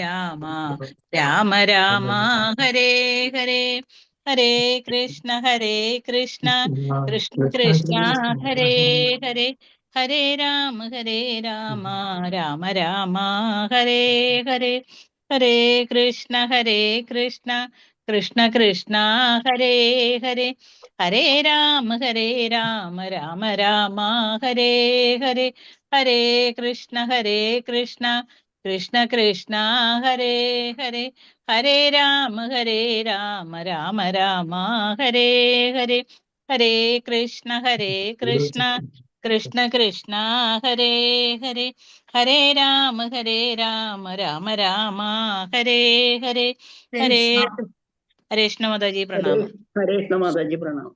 രാമ രാമ രാമ ഹരേ ഹരേ ഹരേ കൃഷ്ണ കൃഷ്ണ കൃഷ്ണ ഹരേ ഹരേ ഹരേ രാമ രാമ രാമ ഹരേ ഹരേ ഹരേ കൃഷ്ണ കൃഷ്ണ കൃഷ്ണ ഹരേ ഹരേ ഹരേ രാമ രാമ രാമ ഹരേ ഹരേ ഹരേ കൃഷ്ണ കൃഷ്ണ കൃഷ്ണ കൃഷ്ണ ഹരേ ഹരേ ഹരേ രാമ രാമ രാമ ഹരേ ഹരേ ഹരേ കൃഷ്ണ കൃഷ്ണ കൃഷ്ണ കൃഷ്ണ ഹരേ ഹരേ ഹരേ രാമ രാമ രാമ ഹരേ ഹരേ ഹരേ ഹരേ കൃഷ്ണ മാതാജി പ്രണാമം. ഹരേ കൃഷ്ണ മാതാജി പ്രണാമം.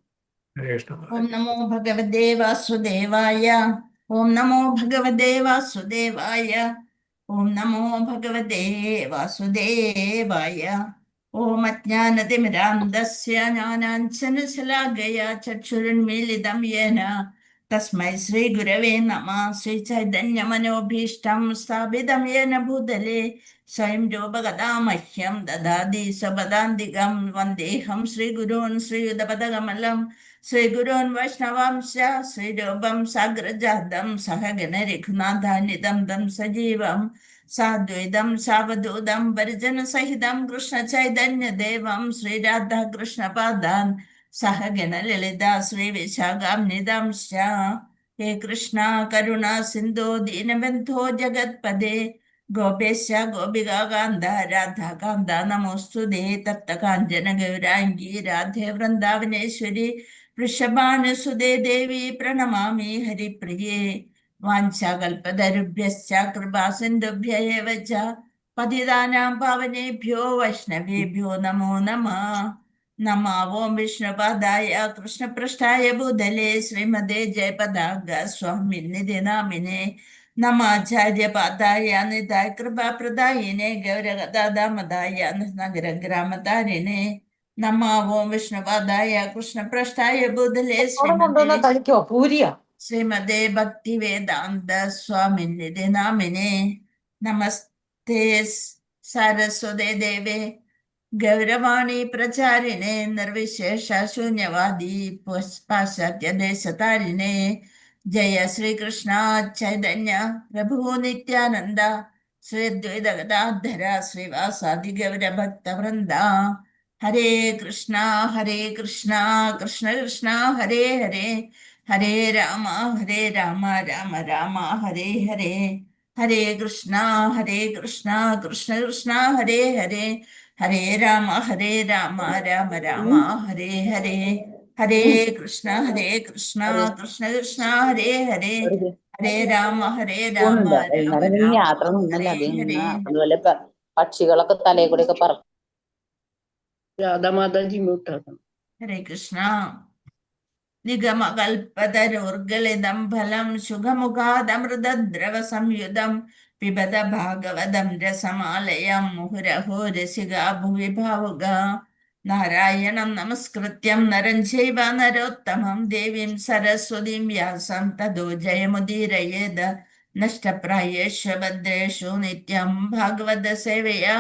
ഓം നമോ ഭഗവതേ വാസുദേവായ. ഓം നമോ ഭഗവതേ വാസുദേവായ. ഓം നമോ ഭഗവതേ വാസുദേവായ. ഓം അജ്ഞാനതിമിരാന്ധസ്യ ജ്ഞാനാഞ്ജനശലാകയ ചക്ഷുരുന്മീലിതം യേന തസ്മൈ ശ്രീ ഗുരവേ നമഃ. ശ്രീ ചൈതന്യമനോഭീഷ്ടം സ്ഥാപിതം യേന ഭൂതലേ സ്വയം രൂപഗതാമഹ്യം ദദാതി സ്വപദാന്തികം. വന്ദേഹം ശ്രീഗുരൂൻ ശ്രീയുതപദകമലം ശ്രീഗുരോൻ വൈഷ്ണവാംശ ശ്രീരൂപം സാഗ്രജാതം സഹഗണ രഘുനാഥാനിതം തം സജീവം സാദ്വൈതം സാവധൂതം പരിജന സഹിതം കൃഷ്ണ ചൈതന്യദേവം ശ്രീരാധാകൃഷ്ണപാദാൻ സഹഗണ ലളിത ശ്രീ വിശാഖാംനിതംശ. ഹേ കൃഷ്ണ കരുണ സിന്ധോ ദീനബന്ധോ ജഗത്പദേ ഗോപേശ ഗോപികാന്ത രാധാകാന്ത നമോസ്തുതേ. തപ്തകാഞ്ചന ഗൗരാംഗി രാധേ വൃന്ദാവനേശ്വരി വൃഷഭാനുസുതേ ദേവി പ്രണമാമി ഹരിപ്രിയേ. വാഞ്ചാകൽപതരുഭ്യശ്ച കൃപാസിന്ധുഭ്യ ഏവ ച പതിതാനാം പാവനേഭ്യോ വൈഷ്ണവേഭ്യോ നമോ നമഃ. നമാവോം വിഷ്ണുപാദായ കൃഷ്ണപൃഷ്ഠായ ഭൂതലേ ശ്രീമതേ ജയപതാക സ്വാമിനിധി നാമിനെ നമാചാര്യപാദായ നിതായ കൃപാപ്രദായിനെ ഗൗരഗദാമതായ നഗരഗ്രാമതാരിണെ നമാവോം വിഷ്ണുപാദായ കൃഷ്ണപൃഷ്ഠായ ഭൂതലേ ശ്രീമതേ ഭക്തി വേദാന്ത സ്വാമിനിധി നാമിനെ നമസ്തേ സരസ്വതേ ദേവേ ഗൗരവാണി പ്രചാരിണേ നിർവിശേഷ ശൂന്യവാദി പാശ്ചാത്യദേശതാരിണേ. ജയ ശ്രീകൃഷ്ണ ചൈതന്യ പ്രഭു നിത്യാനന്ദ ശ്രീ അദ്വൈത ഗദാധര ശ്രീവാസാദി ഗൗരഭക്തവൃന്ദ. ഹരേ കൃഷ്ണ കൃഷ്ണ കൃഷ്ണ ഹരേ ഹരേ ഹരേ രാമ രാമ രാമ ഹരേ ഹരേ. ഹരേ കൃഷ്ണ കൃഷ്ണ കൃഷ്ണ ഹരേ ഹരേ ഹരേ രാമ രാമ രാമ ഹരേ ഹരേ. ഹരേ കൃഷ്ണ കൃഷ്ണ കൃഷ്ണ ഹരേ ഹരേ ഹരേ രാമ രാമ യാത്ര നിന്നല്ല അതുപോലെ പക്ഷികളൊക്കെ തലയെ കൂടെ ഒക്കെ പറക്കും. രാധാമാതാജി മ്യൂട്ടാക്കണം. ഹരേ കൃഷ്ണ. നിഗമകൽപതരോർഗളിതം ഫലം ശുഖമുഖാദമൃതദ്രവ സംയുതം പിബത ഭാഗവതം രസമാലയം മുഹുരഹോ രസികാ ഭുവി ഭാവുക. നാരായണം നമസ്കൃത്യം നരം ചൈവ നരോത്തമം ദേവീം സരസ്വതീം വ്യാസം തതോ ജയമുദീരയേത്. നഷ്ടപ്രായേഷു ഭദ്രേഷു നിത്യം ഭാഗവത സേവയാ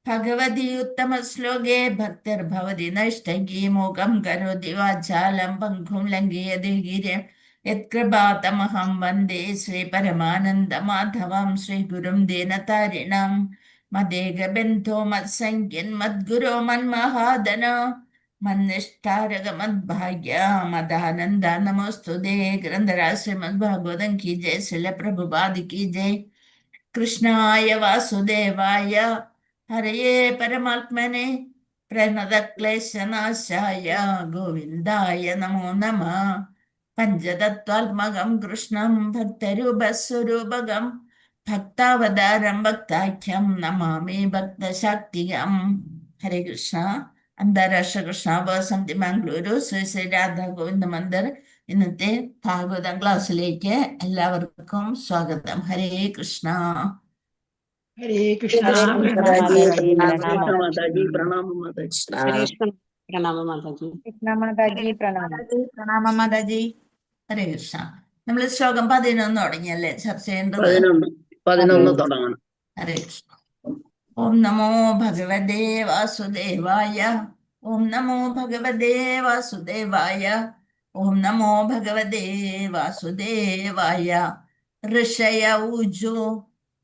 ഭഗവതി ഉത്തമ ശ്ലോകേ ഭക്തിർഭവതി നൈഷ്ടകീ. മൂകം കരോതി വാചാലം പങ്കും ലംഘയതി ഗിരിം യത്കൃപാതമഹം വന്ദേ ശ്രീ പരമാനന്ദ മാധവം ശ്രീഗുരും ദീനതാരിണം. മദേകബന്ധോ മത്സംഖ്യൻ മദ്ഗുരോ മന്മഹാദന മന്നിഷ്ഠാരക മദ്ഭാഗ്യ മദാനന്ദ നമോസ്തുതേ. ഗ്രന്ഥരാജ ശ്രീമദ് ഭാഗവതം കി ജയ. ശ്രീല പ്രഭുപാദ് കി ജയ. കൃഷ്ണായ വാസുദേവായ ഹരയേ പരമാത്മനെ പ്രണതക്ലേശനാശായ ഗോവിന്ദായ നമോ നമഃ. പഞ്ചതത്വാത്മകം കൃഷ്ണം ഭക്തരൂപസ്വരൂപകം ഭക്താവതാരം ഭക്താഖ്യം നമാമി ഭക്തശാക്തികം. ഹരേ കൃഷ്ണ. അന്താരാഷ്ട്ര കൃഷ്ണാവസമിതി മംഗളൂരു ശ്രീ ശ്രീ രാധാ ഗോവിന്ദ മന്ദിർ ഇന്നത്തെ ഭാഗവതം ക്ലാസ്സിലേക്ക് എല്ലാവർക്കും സ്വാഗതം. ഹരേ കൃഷ്ണ. ഹരേ കൃഷ്ണ. മാതാജി പ്രണാമം. മാതാജി ഹരേ കൃഷ്ണ. നമ്മൾ ശ്ലോകം 11 തുടങ്ങിയല്ലേ ചർച്ച ചെയ്യേണ്ടത്? 11 തുടങ്ങണം. ഹരേ കൃഷ്ണ. ഓം നമോ ഭഗവതേ വാസുദേവായ. ഓം നമോ ഭഗവതേ വാസുദേവായ. ഓം നമോ ഭഗവതേ വാസുദേവായ. ഋഷയ ഊജു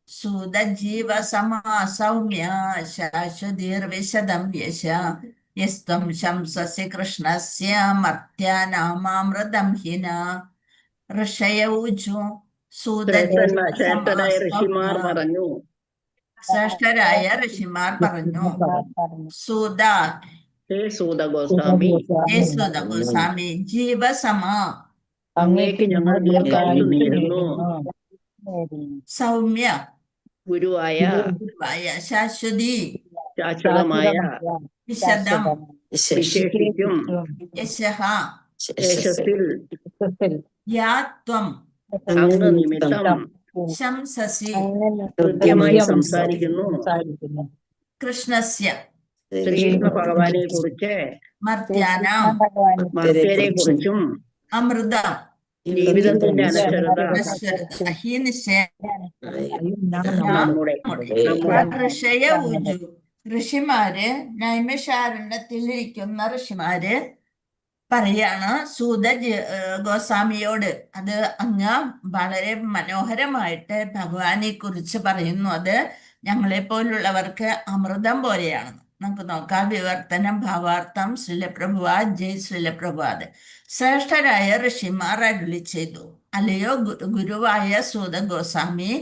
സുതജീവ സമാ സൗമ്യ ശാശ്വതീർവിശദം യശ യസ്ത്വം ശംസസി കൃഷ്ണസ്യ മർത്യാനാമാമൃതം ഹിന. ഋഷയ ഊജു സുതജീവ സമാ ശ്രേഷ്ഠരായ ഋഷിമാർ സൗമ്യ. പറഞ്ഞു. ശ്രേഷ്ഠരായ ഋഷിമാർ പറഞ്ഞു. സൂത ഹേ സൂത ഗോസ്വാമി, ഹേ സൂത ഗോസ്വാമി, ജീവസമ അങ്ങേക്ക് ഞങ്ങൾ ദീർഘായുസ്സു നേരുന്നു. സൗമ്യ ഗുരുവായ ശാശ്വതി ശാശ്വതമായ വിശദം വിശേഷിച്ചും യശഃ ദേശത്തിൽ യാത്വം അങ്ങ് നിമിത്തം ശംസസി കൃത്യമായി സംസാരിക്കുന്നു. കൃഷ്ണസ്യ ശ്രീകൃഷ്ണ ഭഗവാനെ കുറിച്ച് മർത്യാനാം മർത്യരെ കുറിച്ചും അമൃതം ജീവിതത്തിന്റെ അനശ്വരത ഹി നിശ്ചയം നമ്മുടെ ഋഷയ ഊജു. ഋഷിമാര് നൈമിഷാരണ്യത്തിലിരിക്കുന്ന ഋഷിമാര് പറയാണ് സൂത ഗോസ്വാമിയോട്. അത് അങ്ങ് വളരെ മനോഹരമായിട്ട് ഭഗവാനെ കുറിച്ച് പറയുന്നു. അത് ഞങ്ങളെ പോലുള്ളവർക്ക് അമൃതം പോലെയാണ്. നമുക്ക് നോക്കാം വിവർത്തനം ഭാവാർത്ഥം. ശ്രീലപ്രഭുവാദ്. ജയ് ശ്രീലപ്രഭുവാദ്. ശ്രേഷ്ഠരായ ഋഷിമാർ അരുളി ചെയ്തു, അല്ലയോ ഗുരുവായ സൂത ഗോസ്വാമി,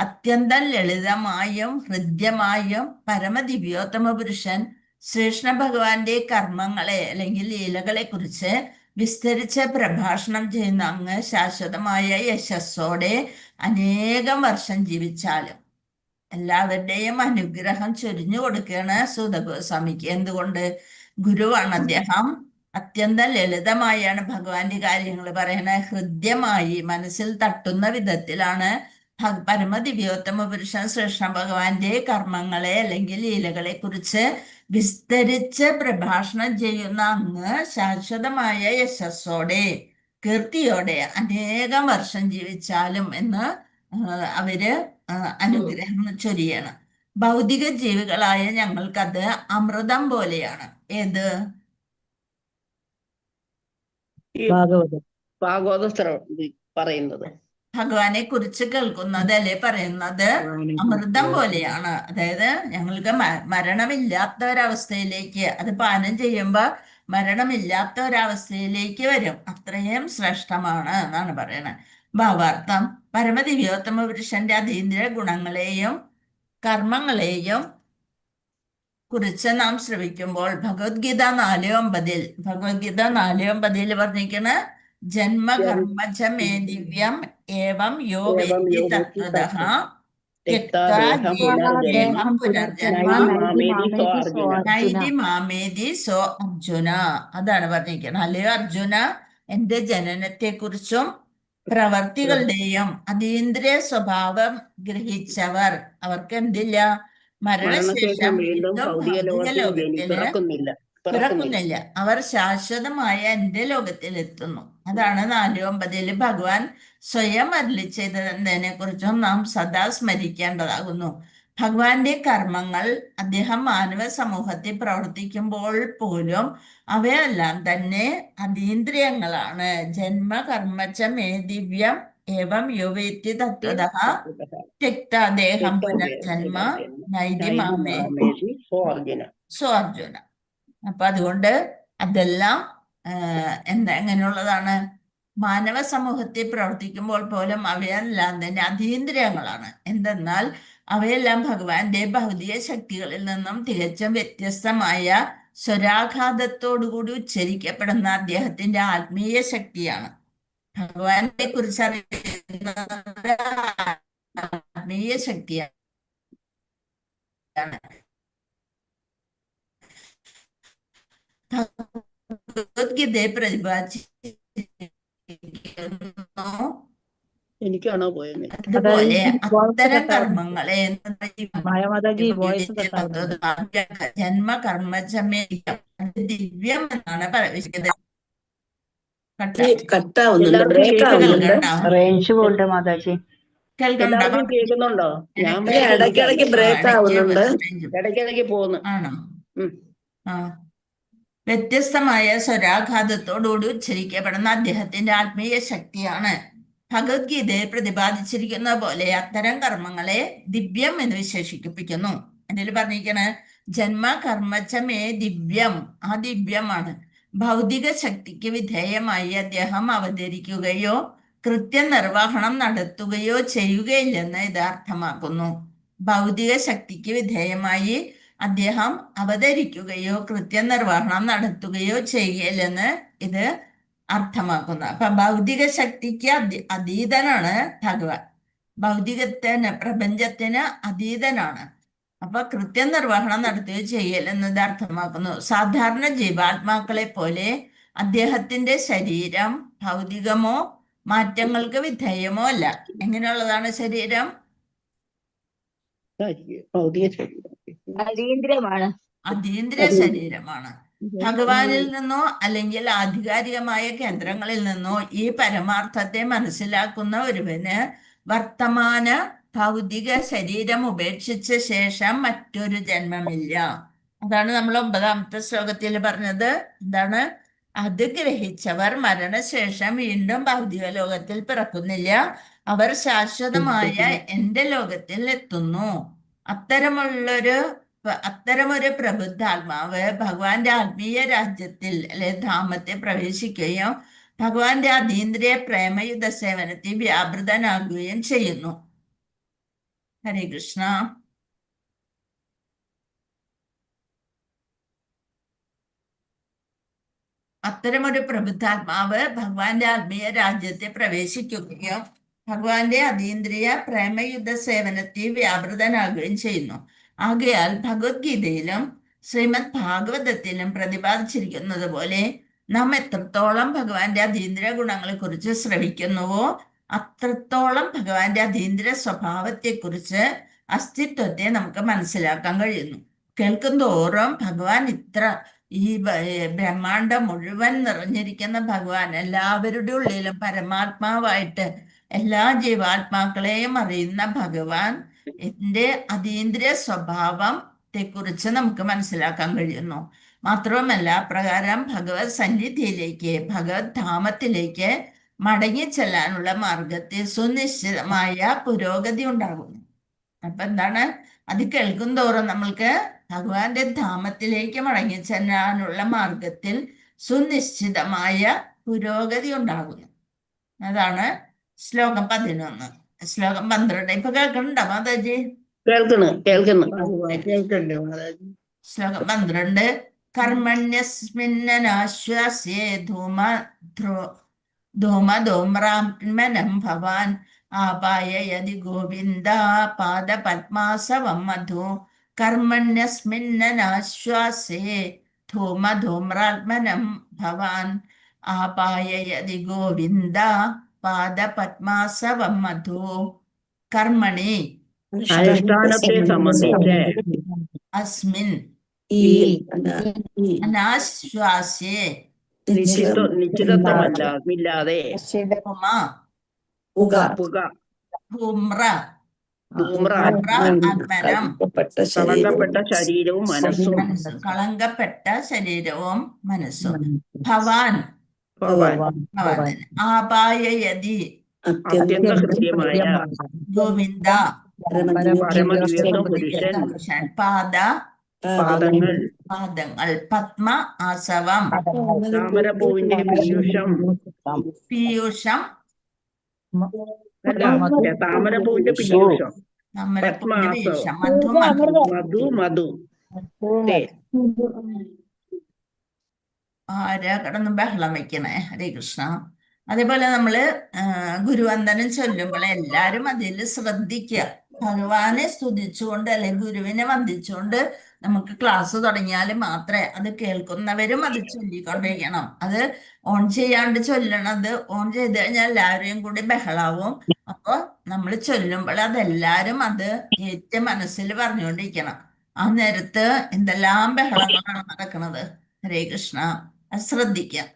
അത്യന്തം ലളിതമായും ഹൃദ്യമായും പരമദിവ്യോത്തമ പുരുഷൻ ശ്രീകൃഷ്ണ ഭഗവാന്റെ കർമ്മങ്ങളെ അല്ലെങ്കിൽ ലീലകളെ കുറിച്ച് വിസ്തരിച്ച് പ്രഭാഷണം ചെയ്യുന്ന അങ്ങ് ശാശ്വതമായ യശസ്സോടെ അനേകം വർഷം ജീവിച്ചാലും എല്ലാവരുടെയും അനുഗ്രഹം ചൊരിഞ്ഞു കൊടുക്കുകയാണ് സൂത ഗോസ്വാമിക്ക്. എന്തുകൊണ്ട്? ഗുരുവാണ് അദ്ദേഹം. അത്യന്തം ലളിതമായാണ് ഭഗവാന്റെ കാര്യങ്ങൾ പറയണത്. ഹൃദ്യമായി മനസ്സിൽ തട്ടുന്ന വിധത്തിലാണ് പരമദിവ്യോത്തമ പുരുഷൻ ശ്രീകൃഷ്ണ ഭഗവാന്റെ കർമ്മങ്ങളെ അല്ലെങ്കിൽ ലീലകളെ കുറിച്ച് വിസ്തരിച്ച് പ്രഭാഷണം ചെയ്യുന്ന അങ്ങ് ശാശ്വതമായ യശസ്സോടെ കീർത്തിയോടെ അനേകം വർഷം ജീവിച്ചാലും എന്ന് അവര് അനുഗ്രഹം ചൊരിയണം. ഭൗതിക ജീവികളായ ഞങ്ങൾക്കത് അമൃതം പോലെയാണ്. ഏത്? ഭാഗവത പറയുന്നത് ഭഗവാനെ കുറിച്ച് കേൾക്കുന്നത് അല്ലെ പറയുന്നത് അമൃതം പോലെയാണ്. അതായത് ഞങ്ങൾക്ക് മരണമില്ലാത്ത ഒരവസ്ഥയിലേക്ക്, അത് പാനം ചെയ്യുമ്പോൾ മരണമില്ലാത്ത ഒരവസ്ഥയിലേക്ക് വരും. അത്രയും ശ്രേഷ്ഠമാണ് എന്നാണ് പറയണത്. ഭാവാർത്ഥം. പരമദിവ്യോത്തമ പുരുഷന്റെ അതീന്ദ്രിയ ഗുണങ്ങളെയും കർമ്മങ്ങളെയും കുറിച്ച് നാം ശ്രവിക്കുമ്പോൾ ഭഗവത്ഗീത 4:9 ഭഗവത്ഗീത 4:9 പറഞ്ഞിരിക്കണ ജന്മകർമ്മച മേ ദിവ്യം ഏവം യോ വേത്തി തത്വതഃ ദേഹം പുനർജന്മ നൈതി മാമേതി സോ അർജുന. അതാണ് പറഞ്ഞിരിക്കുന്നത്. അല്ലയോ അർജുന, എന്റെ ജനനത്തെ കുറിച്ചും പ്രവർത്തികളുടെയും അതീന്ദ്രിയ സ്വഭാവം ഗ്രഹിച്ചവർ അവർക്ക് എന്തില്ല? മരണശേഷം വീണ്ടും ഭൗതിക ലോകത്തില് പിറക്കുന്നില്ല. അവർ ശാശ്വതമായ എന്റെ ലോകത്തിൽ എത്തുന്നു. അതാണ് 4:9 ഭഗവാൻ സ്വയം അരുളി ചെയ്തതിനെ കുറിച്ചും നാം സദാ സ്മരിക്കേണ്ടതാകുന്നു. ഭഗവാന്റെ കർമ്മങ്ങൾ അദ്ദേഹം മാനവ സമൂഹത്തിൽ പ്രവർത്തിക്കുമ്പോൾ പോലും അവയെല്ലാം തന്നെ അതീന്ദ്രിയങ്ങളാണ്. ജന്മ കർമ്മച്ച മേ ദിവ്യം ഏവം യുവേത്തി തത്വതഃ ത്യക്താ ദേഹം പുനർജന്മ നൈതി മാമേതി സോ അർജുന. അപ്പൊ അതുകൊണ്ട് അതെല്ലാം എങ്ങനെയുള്ളതാണ്? മാനവ സമൂഹത്തിൽ പ്രവർത്തിക്കുമ്പോൾ പോലും അവയെല്ലാം തന്നെ അതീന്ദ്രിയങ്ങളാണ്. എന്തെന്നാൽ അവയെല്ലാം ഭഗവാന്റെ ഭൗതിക ശക്തികളിൽ നിന്നും തികച്ചും വ്യത്യസ്തമായ സ്വരാഘാതത്തോടുകൂടി ഉച്ചരിക്കപ്പെടുന്ന അദ്ദേഹത്തിന്റെ ആത്മീയ ശക്തിയാണ്. ഭഗവാനെ കുറിച്ച് അറിയുന്നത് ആത്മീയ ശക്തിയാണ്. ഭഗവത്ഗീതയെ പ്രതിപാദിച്ചിരിക്കുന്നു. എനിക്കാണോ പോയത്? അതുപോലെ അത്തരം കർമ്മങ്ങളെ ജന്മകർമ്മചമേ ദിവ്യം എന്നാണ് പറയുന്നത്. കട്ടാവുന്നുണ്ട്, ബ്രേക്ക് ആവുന്നുണ്ട്. Range pond Mataji. കേൾക്കണ്ട എല്ലാവർക്കും കേൾക്കുന്നുണ്ടോ? ഞാൻ ഇടയ്ക്കിടയ്ക്ക് ബ്രേക്ക് ആവുന്നുണ്ട്. ഇടയ്ക്കിടയ്ക്ക് പോകുന്നു. ആണോ? ഉം. ആ വ്യത്യസ്തമായ സ്വരാഘാതത്തോടുകൂടി ഉച്ചരിക്കപ്പെടുന്ന അദ്ദേഹത്തിന്റെ ആത്മീയ ശക്തിയാണ് ഭഗവത്ഗീതയിൽ പ്രതിപാദിച്ചിരിക്കുന്ന പോലെ അത്തരം കർമ്മങ്ങളെ ദിവ്യം എന്ന് വിശേഷിപ്പിക്കുന്നു. അതിൽ പറഞ്ഞിരിക്കണ ജന്മ കർമ്മച്ചമേ ദിവ്യം, ആ ദിവ്യമാണ്. ഭൗതിക ശക്തിക്ക് വിധേയമായി അദ്ദേഹം അവതരിക്കുകയോ കൃത്യനിർവഹണം നടത്തുകയോ ചെയ്യുകയില്ലെന്ന് ഇത് അർത്ഥമാക്കുന്നു. ഭൗതിക ശക്തിക്ക് വിധേയമായി അദ്ദേഹം അവതരിക്കുകയോ കൃത്യനിർവഹണം നടത്തുകയോ ചെയ്യുകയില്ലെന്ന് ഇത് അർത്ഥമാക്കുന്നു. അപ്പൊ ഭൗതിക ശക്തിക്ക് അതീതനാണ് ഭഗവാൻ. ഭൗതികത്തിന്, പ്രപഞ്ചത്തിന് അതീതനാണ്. അപ്പൊ കൃത്യനിർവഹണം നടത്തുകയോ ചെയ്യലെന്നത് അർത്ഥമാക്കുന്നു. സാധാരണ ജീവാത്മാക്കളെ പോലെ അദ്ദേഹത്തിന്റെ ശരീരം ഭൗതികമോ മാറ്റങ്ങൾക്ക് വിധേയമോ അല്ല. എങ്ങനെയുള്ളതാണ് ശരീരം? ഭൗതിക ശരീരം. അതീന്ദ്രിയമാണ്. അതീന്ദ്രിയ ശരീരമാണ്. ഭഗവാനിൽ നിന്നോ അല്ലെങ്കിൽ ആധികാരികമായ കേന്ദ്രങ്ങളിൽ നിന്നോ ഈ പരമാർത്ഥത്തെ മനസ്സിലാക്കുന്ന ഒരുവന് വർത്തമാന ഭൗതിക ശരീരം ഉപേക്ഷിച്ച ശേഷം മറ്റൊരു ജന്മമില്ല. അതാണ് നമ്മൾ 9ാമത്തെ ശ്ലോകത്തിൽ പറഞ്ഞത്. എന്താണ്? അത് ഗ്രഹിച്ചവർ മരണശേഷം വീണ്ടും ഭൗതിക ലോകത്തിൽ പിറക്കുന്നില്ല, അവർ ശാശ്വതമായ എന്റെ ലോകത്തിൽ എത്തുന്നു. അത്തരമൊരു പ്രബുദ്ധാത്മാവ് ഭഗവാന്റെ ആത്മീയ രാജ്യത്തിൽ അല്ലെ ധാമത്തെ പ്രവേശിക്കുകയും ഭഗവാന്റെ അതീന്ദ്രിയ പ്രേമയുധ സേവനത്തിൽ വ്യാപൃതനാകുകയും ചെയ്യുന്നു. ഹരേ കൃഷ്ണ. അത്തരമൊരു പ്രബുദ്ധാത്മാവ് ഭഗവാന്റെ ആത്മീയ രാജ്യത്തെ പ്രവേശിക്കുകയും ഭഗവാന്റെ അതീന്ദ്രിയ പ്രേമയുദ്ധ സേവനത്തിൽ വ്യാപൃതനാകുകയും ചെയ്യുന്നു. ആകയാൽ ഭഗവത്ഗീതയിലും ശ്രീമദ് ഭാഗവതത്തിലും പ്രതിപാദിച്ചിരിക്കുന്നത് പോലെ നാം എത്രത്തോളം ഭഗവാന്റെ അതീന്ദ്രിയ ഗുണങ്ങളെ കുറിച്ച് ശ്രവിക്കുന്നുവോ അത്രത്തോളം ഭഗവാന്റെ അതീന്ദ്രിയ സ്വഭാവത്തെക്കുറിച്ച്, അസ്തിത്വത്തെ നമുക്ക് മനസ്സിലാക്കാൻ കഴിയുന്നു. കേൾക്കും തോറും ഭഗവാൻ ഈ ബ്രഹ്മാണ്ടം മുഴുവൻ നിറഞ്ഞിരിക്കുന്ന ഭഗവാൻ, എല്ലാവരുടെ ഉള്ളിലും പരമാത്മാവായിട്ട് എല്ലാ ജീവാത്മാക്കളെയും അറിയുന്ന ഭഗവാൻ എന്റെ അതീന്ദ്രിയ സ്വഭാവത്തെ കുറിച്ച് നമുക്ക് മനസ്സിലാക്കാൻ കഴിയുന്നു. മാത്രവുമല്ല, പ്രകാരം ഭഗവത് സന്നിധിയിലേക്ക്, ഭഗവത് ധാമത്തിലേക്ക് മടങ്ങിച്ചെല്ലാനുള്ള മാർഗത്തിൽ സുനിശ്ചിതമായ പുരോഗതി ഉണ്ടാകുന്നു. അപ്പൊ എന്താണ്? അത് കേൾക്കും തോറും നമ്മൾക്ക് ഭഗവാന്റെ ധാമത്തിലേക്ക് മടങ്ങിച്ചെല്ലാനുള്ള മാർഗത്തിൽ സുനിശ്ചിതമായ പുരോഗതി ഉണ്ടാകുന്നു. അതാണ് ശ്ലോകം 11. ശ്ലോകം 12 ഇപ്പൊ കേൾക്കണുണ്ടോ മാതാജി? കേൾക്കുന്നു. ശ്ലോകം 12. കർമ്മണ്യസ്മിന്നനാശ്വാസ്യേ ധൂമധൂമ്രാത്മനം ഭവാൻ ആപായയതി ഗോവിന്ദ പാദപത്മാസവം മധു. കർമ്മണ്യസ്മിന്നനാശ്വാസ്യേ ധൂമധൂമ്രാത്മനം ഭവാൻ ആപായയതി ഗോവിന്ദ പാദപത്മാസവം മധു. കർമ്മണി, അനുഷ്ഠാനത്തെ സംബന്ധിച്ച് അസ്മിൻ അനാശ്വാസ്യേ നിശ്ചിതത്വമില്ലാതെ ആത്മനം കളങ്കപ്പെട്ട ശരീരവും മനസ്സും ഭവാൻ ആപായയതി അത്യന്ത ഹൃദ്യമായ ഗോവിന്ദ പരമദിവ്യത്വ പുരുഷൻ പാദങ്ങൾ പത്മ ആസവം താമരപ്പൂവിന്റെ പീയൂഷം താമരപ്പൂവിന്റെ പീയൂഷം മധു ആരാ കിടന്ന് ബഹളം വെക്കണേ? ഹരേ കൃഷ്ണ. അതേപോലെ നമ്മള് ഗുരുവന്ദനം ചൊല്ലുമ്പോൾ എല്ലാരും അതിൽ ശ്രദ്ധിക്കുക. ഭഗവാനെ സ്തുതിച്ചുകൊണ്ട് അല്ലെങ്കിൽ ഗുരുവിനെ വന്ദിച്ചുകൊണ്ട് നമുക്ക് ക്ലാസ് തുടങ്ങിയാൽ മാത്രമേ അത് കേൾക്കുന്നവരും അത് ചൊല്ലിക്കൊണ്ടിരിക്കണം. അത് ഓൺ ചെയ്യാണ്ട് ചൊല്ലണത്, ഓൺ ചെയ്ത് കഴിഞ്ഞാൽ എല്ലാവരെയും കൂടി ബഹളാവും. അപ്പൊ നമ്മൾ ചൊല്ലുമ്പോൾ അതെല്ലാരും അത് ഏറ്റവും മനസ്സിൽ പറഞ്ഞുകൊണ്ടിരിക്കണം. ആ നേരത്ത് എന്തെല്ലാം ബഹളങ്ങളാണ് നടക്കുന്നത്. ഹരേ കൃഷ്ണ. അത് ശ്രദ്ധിക്കാം.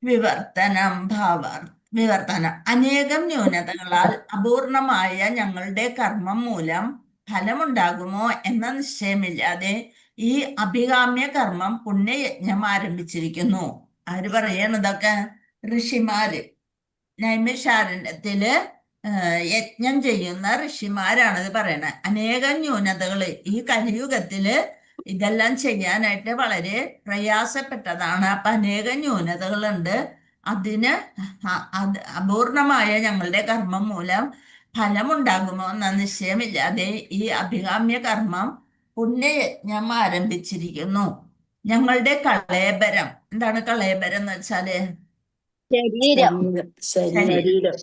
വിവർത്തനം ഭാവാർത്ഥം. വിവർത്തനം. അനേകം ന്യൂനതകളാൽ അപൂർണമായ ഞങ്ങളുടെ കർമ്മം മൂലം ഫലമുണ്ടാകുമോ എന്ന നിശ്ചയമില്ലാതെ ഈ അഭികാമ്യ കർമ്മം പുണ്യയജ്ഞം ആരംഭിച്ചിരിക്കുന്നു. ആര് പറയണതൊക്കെ? ഋഷിമാര്. നൈമിഷാരണ്യത്തില് യജ്ഞം ചെയ്യുന്ന ഋഷിമാരാണ് ഇത് പറയണത്. അനേകം ന്യൂനതകള് ഈ കലിയുഗത്തില് ഇതെല്ലാം ചെയ്യാനായിട്ട് വളരെ പ്രയാസപ്പെട്ടതാണ്. അപ്പൊ അനേകം ന്യൂനതകളുണ്ട്. അതിന് അത് അപൂർണമായ ഞങ്ങളുടെ കർമ്മം മൂലം ഫലമുണ്ടാകുമോ എന്ന നിശ്ചയമില്ലാതെ ഈ അഭികാമ്യ കർമ്മം പുണ്യയജ്ഞം ആരംഭിച്ചിരിക്കുന്നു. ഞങ്ങളുടെ കളേബരം. എന്താണ് കളേബരം എന്ന് വെച്ചാല്? ശരീരം ശരീരം. നമ്മുടെ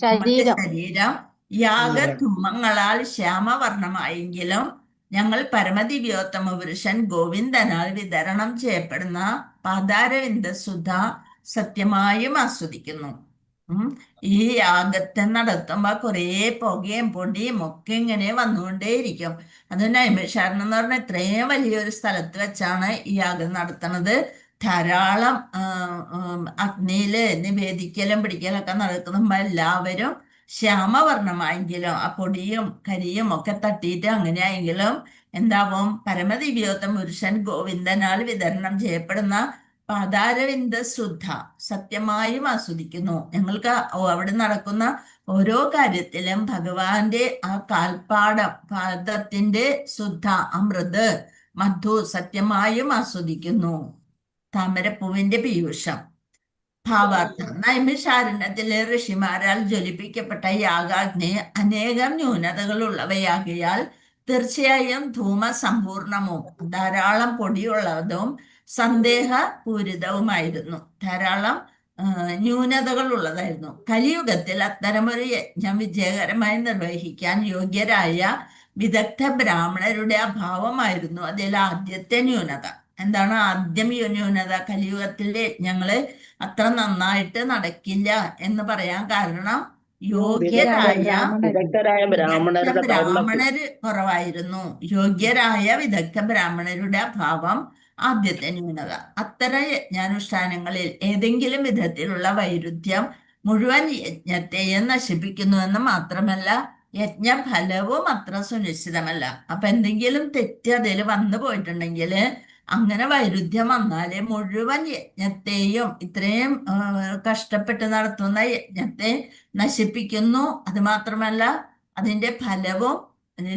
ശരീരം ശരീരം യാഗധൂമങ്ങളാൽ ശ്യാമവർണ്ണമായെങ്കിലും ഞങ്ങൾ പരമദിവ്യോത്തമ പുരുഷൻ ഗോവിന്ദനാൽ വിതരണം ചെയ്യപ്പെടുന്ന പാതാരവിന്ദ സുധ സത്യമായും ആസ്വദിക്കുന്നു. ഈ യാഗത്തെ നടത്തുമ്പോ കുറേ പുകയും പൊടിയും ഒക്കെ ഇങ്ങനെ വന്നുകൊണ്ടേയിരിക്കും. അത് നൈമിഷാരണ്യം എന്ന് പറഞ്ഞാൽ ഇത്രയും വലിയൊരു സ്ഥലത്ത് വെച്ചാണ് ഈ യാഗം നടത്തുന്നത്. ധാരാളം അഗ്നിയില് നിവേദിക്കലും പിടിക്കലൊക്കെ നടക്കുമ്പോ എല്ലാവരും ശ്യാമവർണ്ണമായെങ്കിലും ആ പൊടിയും കരിയും ഒക്കെ തട്ടിയിട്ട് അങ്ങനെയായെങ്കിലും എന്താവും? പരമദിവ്യോത്തമ പുരുഷൻ ഗോവിന്ദനാൽ വിതരണം ചെയ്യപ്പെടുന്ന പാതാരവിന്ദ ശുദ്ധ സത്യമായും ആസ്വദിക്കുന്നു. ഞങ്ങൾക്ക് അവിടെ നടക്കുന്ന ഓരോ കാര്യത്തിലും ഭഗവാന്റെ ആ കാൽപ്പാടം, പാദത്തിന്റെ ശുദ്ധ അമൃത് മധു സത്യമായും ആസ്വദിക്കുന്നു. താമരപ്പൂവിന്റെ പീയൂഷം. ഭാവാർത്ഥം. നൈമിഷാരണ്യത്തിലെ ഋഷിമാരാൽ ജ്വലിപ്പിക്കപ്പെട്ട യാഗാഗ്നി അനേകം ന്യൂനതകൾ ഉള്ളവയാകിയാൽ തീർച്ചയായും ധൂമസമ്പൂർണവും ധാരാളം പൊടിയുള്ളതും സന്ദേഹപൂരിതവുമായിരുന്നു. ധാരാളം ന്യൂനതകൾ ഉള്ളതായിരുന്നു. കലിയുഗത്തിൽ അത്തരമൊരു യജ്ഞം വിജയകരമായി നിർവഹിക്കാൻ യോഗ്യരായ വിദഗ്ധ ബ്രാഹ്മണരുടെ അഭാവമായിരുന്നു അതിൽ ആദ്യത്തെ ന്യൂനത. എന്താണ് ആദ്യം ന്യൂനത? കലിയുഗത്തിലെ യജ്ഞങ്ങള് അത്ര നന്നായിട്ട് നടക്കില്ല എന്ന് പറയാൻ കാരണം യോഗ്യരായ വിദഗ്ധരായ ബ്രാഹ്മണരുടെ ബ്രാഹ്മണര് കുറവായിരുന്നു. യോഗ്യരായ വിദഗ്ധ ബ്രാഹ്മണരുടെ അഭാവം ആദ്യത്തെ ന്യൂനത. അത്തരം യജ്ഞാനുഷ്ഠാനങ്ങളിൽ ഏതെങ്കിലും വിധത്തിലുള്ള വൈരുദ്ധ്യം മുഴുവൻ യജ്ഞത്തെയും നശിപ്പിക്കുന്നുവെന്ന് മാത്രമല്ല യജ്ഞഫലവും അത്ര സുനിശ്ചിതമല്ല. അപ്പൊ എന്തെങ്കിലും തെറ്റ് അതിൽ വന്നു പോയിട്ടുണ്ടെങ്കിൽ, അങ്ങനെ വൈരുദ്ധ്യം വന്നാല് മുഴുവൻ യജ്ഞത്തെയും, ഇത്രയും കഷ്ടപ്പെട്ട് നടത്തുന്ന യജ്ഞത്തെ നശിപ്പിക്കുന്നു. അത് മാത്രമല്ല അതിന്റെ ഫലവും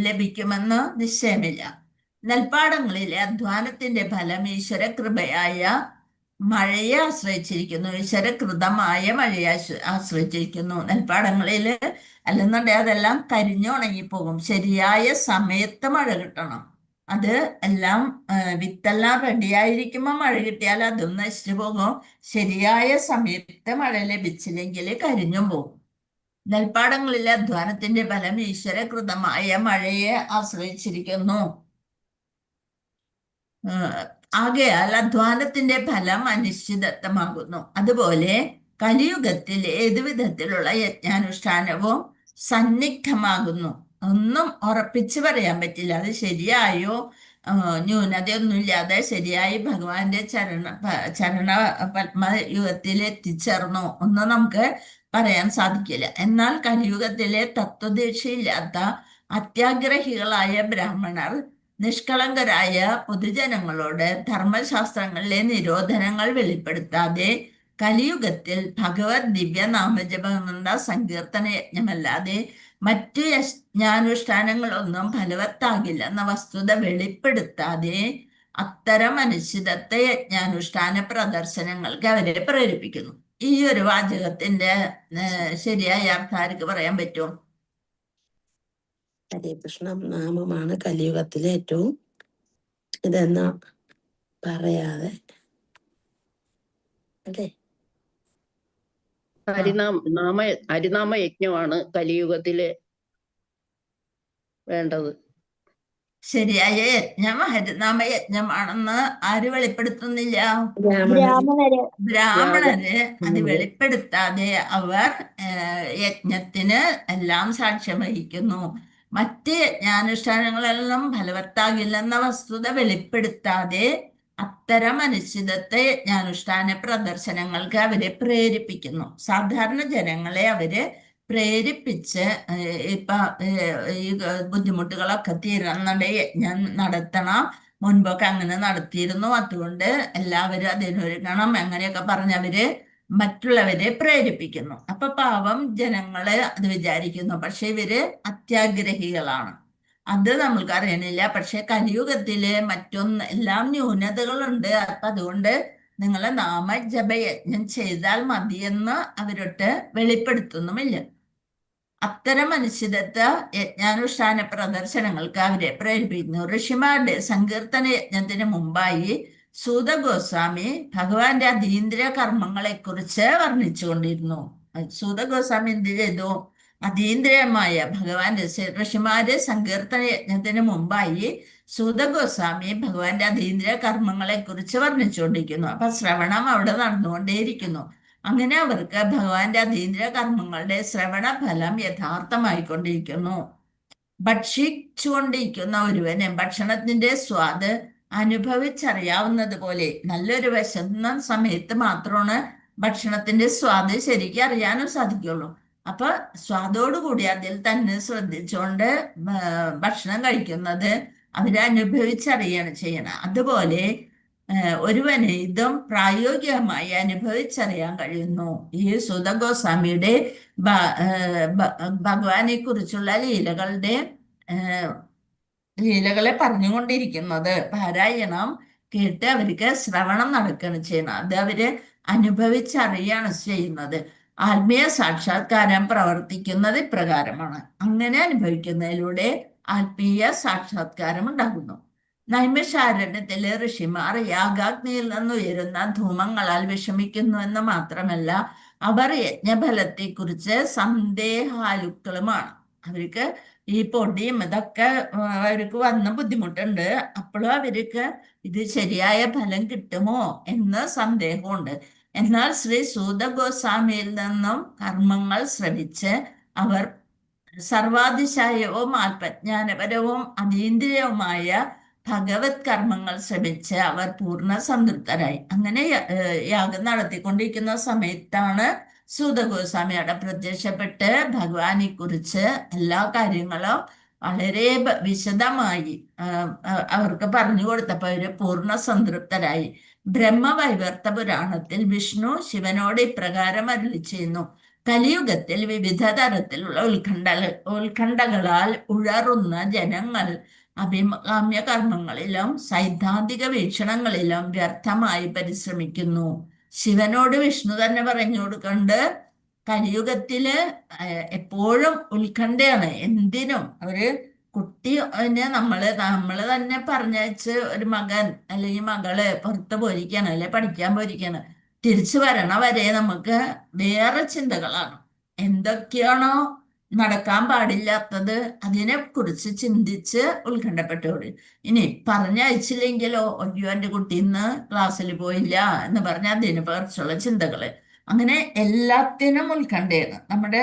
ലഭിക്കുമെന്ന് നിശ്ചയമില്ല. നെൽപ്പാടങ്ങളിലെ അധ്വാനത്തിന്റെ ഫലം ഈശ്വര കൃപയായ മഴയെ ആശ്രയിച്ചിരിക്കുന്നു. ഈശ്വരകൃതമായ മഴയെ ആശ്രയിച്ചിരിക്കുന്നു. നെൽപ്പാടങ്ങളില് അല്ലെന്നുണ്ടെങ്കിൽ അതെല്ലാം കരിഞ്ഞുണങ്ങിപ്പോകും. ശരിയായ സമയത്ത് മഴ കിട്ടണം. അത് എല്ലാം വിത്തെല്ലാം റെഡിയായിരിക്കുമ്പോൾ മഴ കിട്ടിയാൽ അതും നശിച്ചു പോകും. ശരിയായ സമയത്ത് മഴ ലഭിച്ചില്ലെങ്കിൽ കരിഞ്ഞും പോകും. നെൽപ്പാടങ്ങളിലെ അധ്വാനത്തിന്റെ ഫലം ഈശ്വരകൃതമായ മഴയെ ആശ്രയിച്ചിരിക്കുന്നു. ആകയാൽ അധ്വാനത്തിന്റെ ഫലം അനിശ്ചിതത്വമാകുന്നു. അതുപോലെ കലിയുഗത്തിൽ ഏതു വിധത്തിലുള്ള യജ്ഞാനുഷ്ഠാനവും സന്നിഗ്ധമാകുന്നു. ഒന്നും ഉറപ്പിച്ചു പറയാൻ പറ്റില്ല. അത് ശരിയായോ ന്യൂനതയൊന്നുമില്ലാതെ ശരിയായി ഭഗവാന്റെ ചരണ പത്മയുഗത്തിൽ എത്തിച്ചേർന്നോ ഒന്നും നമുക്ക് പറയാൻ സാധിക്കില്ല. എന്നാൽ കലിയുഗത്തിലെ തത്വദീക്ഷയില്ലാത്ത അത്യാഗ്രഹികളായ ബ്രാഹ്മണർ നിഷ്കളങ്കരായ പൊതുജനങ്ങളോട് ധർമ്മശാസ്ത്രങ്ങളിലെ നിരോധനങ്ങൾ വെളിപ്പെടുത്താതെ കലിയുഗത്തിൽ ഭഗവത് ദിവ്യനാമജപമെന്ന സങ്കീർത്തന യജ്ഞമല്ലാതെ മറ്റു യജ്ഞാനുഷ്ഠാനങ്ങളൊന്നും ഫലവത്താകില്ലെന്ന വസ്തുത വെളിപ്പെടുത്താതെ അത്തരം അനിശ്ചിതത്വ യജ്ഞാനുഷ്ഠാന പ്രദർശനങ്ങൾക്ക് അവരെ പ്രേരിപ്പിക്കുന്നു. ഈ ഒരു വാചകത്തിന്റെ ശരിയായ അർത്ഥം ആർക്ക് പറയാൻ പറ്റും? ഹരേ കൃഷ്ണ നാമമാണ് കലിയുഗത്തിലെ ഏറ്റവും ഇതെന്ന് പറയാതെ അല്ലേ? ഹരിനാമ യജ്ഞമാണ് കലിയുഗത്തിലെ വേണ്ടത്. ശരിയായ യജ്ഞം ഹരിനാമ യജ്ഞമാണെന്ന് ആര് വെളിപ്പെടുത്തുന്നില്ല? ബ്രാഹ്മണര് അത് വെളിപ്പെടുത്താതെ അവർ യജ്ഞത്തിന് എല്ലാം സാക്ഷ്യം വഹിക്കുന്നു. മറ്റ് യജ്ഞാനുഷ്ഠാനങ്ങളെല്ലാം ഫലവത്താകില്ലെന്ന വസ്തുത വെളിപ്പെടുത്താതെ അത്തരം അനിശ്ചിതത്വ യജ്ഞാനുഷ്ഠാന പ്രദർശനങ്ങൾക്ക് അവരെ പ്രേരിപ്പിക്കുന്നു. സാധാരണ ജനങ്ങളെ അവര് പ്രേരിപ്പിച്ച് ഇപ്പൊ ഈ ബുദ്ധിമുട്ടുകളൊക്കെ തീരുന്നുണ്ട്, യജ്ഞം നടത്തണം, മുൻപൊക്കെ അങ്ങനെ നടത്തിയിരുന്നു, അതുകൊണ്ട് എല്ലാവരും അതിനൊരുങ്ങണം, അങ്ങനെയൊക്കെ പറഞ്ഞ് അവര് മറ്റുള്ളവരെ പ്രേരിപ്പിക്കുന്നു. അപ്പൊ പാവം ജനങ്ങള് അത് വിചാരിക്കുന്നു, പക്ഷെ ഇവര് അത്യാഗ്രഹികളാണ്. അത് നമ്മൾക്ക് അറിയണില്ല. പക്ഷെ കലിയുഗത്തില് മറ്റൊന്ന് എല്ലാം ന്യൂനതകളുണ്ട്. അപ്പൊ അതുകൊണ്ട് നിങ്ങൾ നാമജപയജ്ഞം ചെയ്താൽ മതിയെന്ന് അവരൊട്ട് വെളിപ്പെടുത്തുന്നുമില്ല. അത്തരം അനിശ്ചിതത്വ യജ്ഞാനുഷ്ഠാന പ്രദർശനങ്ങൾക്ക് അവരെ പ്രേരിപ്പിക്കുന്നു. ഋഷിമാരുടെ സങ്കീർത്തന യജ്ഞത്തിന് മുമ്പായി സൂത ഗോസ്വാമി ഭഗവാന്റെ അതീന്ദ്രിയ കർമ്മങ്ങളെ കുറിച്ച് വർണ്ണിച്ചുകൊണ്ടിരുന്നു. സൂത ഗോസ്വാമി എന്ത് ചെയ്തു? അതീന്ദ്രിയമായ ഭഗവാന്റെ ഋഷിമാര് സങ്കീർത്തന യജ്ഞത്തിന് മുമ്പായി സൂത ഗോസ്വാമി ഭഗവാന്റെ അതീന്ദ്രിയ കർമ്മങ്ങളെ കുറിച്ച് വർണ്ണിച്ചുകൊണ്ടിരിക്കുന്നു. അപ്പൊ ശ്രവണം അവിടെ നടന്നുകൊണ്ടേയിരിക്കുന്നു. അങ്ങനെ അവർക്ക് ഭഗവാന്റെ അതീന്ദ്രിയ കർമ്മങ്ങളുടെ ശ്രവണ ഫലം യഥാർത്ഥമായിക്കൊണ്ടിരിക്കുന്നു. ഭക്ഷിച്ചുകൊണ്ടിരിക്കുന്ന ഒരുവന് ഭക്ഷണത്തിന്റെ സ്വാദ് അനുഭവിച്ചറിയാവുന്നത് പോലെ നല്ലൊരു വിശന്ന സമയത്ത് മാത്രമാണ് ഭക്ഷണത്തിന്റെ സ്വാദ് ശരിക്കും അറിയാനും സാധിക്കുള്ളൂ. അപ്പൊ സ്വാദോടുകൂടി അതിൽ തന്നെ ശ്രദ്ധിച്ചുകൊണ്ട് ഭക്ഷണം കഴിക്കുന്നത് അവരെ അനുഭവിച്ചറിയാണ് ചെയ്യണം. അതുപോലെ ഒരുവന് ഇതും പ്രായോഗികമായി അനുഭവിച്ചറിയാൻ കഴിയുന്നു. ഈ സൂത ഗോസ്വാമിയുടെ ഭഗവാനെ കുറിച്ചുള്ള ലീലകളെ പറഞ്ഞുകൊണ്ടിരിക്കുന്നത് പാരായണം കേട്ട് അവർക്ക് ശ്രവണം നടക്കുകയാണ് ചെയ്യുന്നത്. അത് അവര് അനുഭവിച്ചറിയാണ് ചെയ്യുന്നത്. ആത്മീയ സാക്ഷാത്കാരം പ്രവർത്തിക്കുന്നത് ഇപ്രകാരമാണ്. അങ്ങനെ അനുഭവിക്കുന്നതിലൂടെ ആത്മീയ സാക്ഷാത്കാരം ഉണ്ടാകുന്നു. നൈമിഷാരണ്യത്തിലെ ഋഷിമാർ യാഗാഗ്നിയിൽ നിന്ന് ഉയരുന്ന ധൂമങ്ങളാൽ വിഷമിക്കുന്നു എന്ന് മാത്രമല്ല, അവർ യജ്ഞഫലത്തെക്കുറിച്ച് സന്ദേഹാലുക്കളുമാണ്. അവർക്ക് ഈ പൊടിയും ഇതൊക്കെ അവർക്ക് വന്ന ബുദ്ധിമുട്ടുണ്ട്. അപ്പോഴും അവർക്ക് ഇത് ശരിയായ ഫലം കിട്ടുമോ എന്ന് സന്ദേഹമുണ്ട്. എന്നാൽ ശ്രീ സൂത ഗോസ്വാമിയിൽ നിന്നും കർമ്മങ്ങൾ ശ്രവിച്ച് അവർ സർവാതിശയവും ആത്മജ്ഞാനപരവും അതീന്ദ്രിയവുമായ ഭഗവത് കർമ്മങ്ങൾ ശ്രമിച്ച് അവർ പൂർണ്ണ സംതൃപ്തരായി. അങ്ങനെ യാഗം നടത്തിക്കൊണ്ടിരിക്കുന്ന സമയത്താണ് സൂത ഗോസ്വാമി അവിടെ പ്രത്യക്ഷപ്പെട്ട് ഭഗവാനെ കുറിച്ച് എല്ലാ കാര്യങ്ങളും വളരെ വിശദമായി അവർക്ക് പറഞ്ഞു കൊടുത്തപ്പോൾ അവര് പൂർണ്ണ സംതൃപ്തരായി. ബ്രഹ്മവൈവർത്ത പുരാണത്തിൽ വിഷ്ണു ശിവനോട് ഇപ്രകാരം അരുളി ചെയ്യുന്നു: കലിയുഗത്തിൽ വിവിധ തരത്തിലുള്ള ഉത്കണ്ഠകളാൽ ഉഴറുന്ന ജനങ്ങൾ അഭികാമ്യ കർമ്മങ്ങളിലും സൈദ്ധാന്തിക വീക്ഷണങ്ങളിലും വ്യർത്ഥമായി പരിശ്രമിക്കുന്നു. ശിവനോട് വിഷ്ണു തന്നെ പറഞ്ഞു കൊടുക്കുന്നുണ്ട്, കലിയുഗത്തില് എപ്പോഴും ഉത്കണ്ഠയാണ്. എന്തിനും ഒരു കുട്ടിനെ നമ്മള് തന്നെ പറഞ്ഞയച്ച് ഒരു മകൻ അല്ലെങ്കിൽ മകള് പുറത്ത് പോയിരിക്കാണ് അല്ലെ പഠിക്കാൻ പോയിരിക്കാണ്, തിരിച്ചു വരണ വരെ നമുക്ക് വേറെ ചിന്തകളാണ്. എന്തൊക്കെയാണോ നടക്കാൻ പാടില്ലാത്തത് അതിനെ കുറിച്ച് ചിന്തിച്ച് ഉത്കണ്ഠപ്പെട്ടോട്. ഇനി പറഞ്ഞയച്ചില്ലെങ്കിലോ, അയ്യോ എൻ്റെ കുട്ടി ഇന്ന് ക്ലാസ്സിൽ പോയില്ല എന്ന് പറഞ്ഞ അതിനെ കുറിച്ചുള്ള ചിന്തകള്. അങ്ങനെ എല്ലാത്തിനും ഉത്കണ്ഠയാണ്. നമ്മുടെ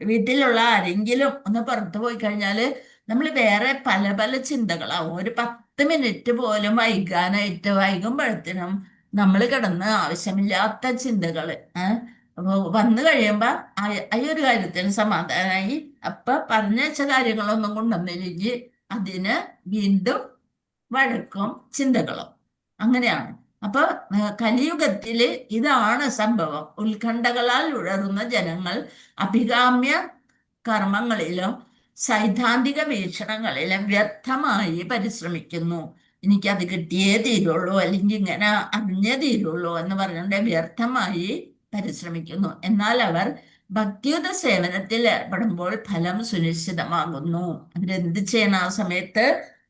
വീട്ടിലുള്ള ആരെങ്കിലും ഒന്ന് പുറത്തു പോയി കഴിഞ്ഞാല് നമ്മൾ വേറെ പല പല ചിന്തകളാവും. ഒരു 10 മിനിറ്റ് പോലും വൈകുമ്പോഴത്തേനും നമ്മൾ കിടന്ന് ആവശ്യമില്ലാത്ത ചിന്തകള് വന്നു കഴിയുമ്പോ ഈ ഒരു കാര്യത്തിന് സമാധാനമായി. അപ്പൊ പറഞ്ഞ കാര്യങ്ങളൊന്നും കൊണ്ടുവന്നില്ലെങ്കിൽ അതിന് വീണ്ടും വഴക്കും ചിന്തകളും. അങ്ങനെയാണ്. അപ്പൊ കലിയുഗത്തില് ഇതാണ് സംഭവം. ഉത്കണ്ഠകളാൽ ഉഴറുന്ന ജനങ്ങൾ അഭികാമ്യ കർമ്മങ്ങളിലും സൈദ്ധാന്തിക വീക്ഷണങ്ങളിലും വ്യർത്ഥമായി പരിശ്രമിക്കുന്നു. എനിക്കത് കിട്ടിയേ തീരുള്ളൂ, അല്ലെങ്കിൽ ഇങ്ങനെ അറിഞ്ഞേ തീരുള്ളൂ എന്ന് പറഞ്ഞുകൊണ്ട് വ്യർത്ഥമായി പരിശ്രമിക്കുന്നു. എന്നാൽ അവർ ഭക്തിയുത സേവനത്തിൽ ഏർപ്പെടുമ്പോൾ ഫലം സുനിശ്ചിതമാകുന്നു. അവരെന്ത് ചെയ്യണം? ആ സമയത്ത്